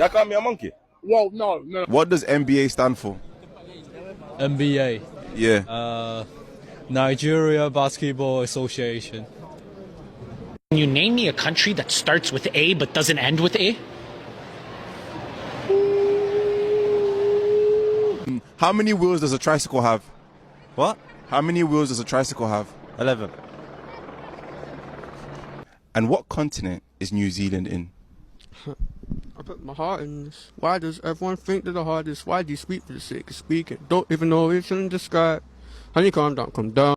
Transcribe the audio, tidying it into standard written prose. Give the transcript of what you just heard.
Y'all call me a monkey? Whoa, no. What does NBA stand for? NBA. Yeah. Nigeria Basketball Association. Can you name me a country that starts with A but doesn't end with A? How many wheels does a tricycle have? What? How many wheels does a tricycle have? 11. And what continent is New Zealand in? I put my heart in this. Why does everyone think that the heart is? Why do you speak for the sake of speaking? Don't even know what it's in describe. Honey, calm down.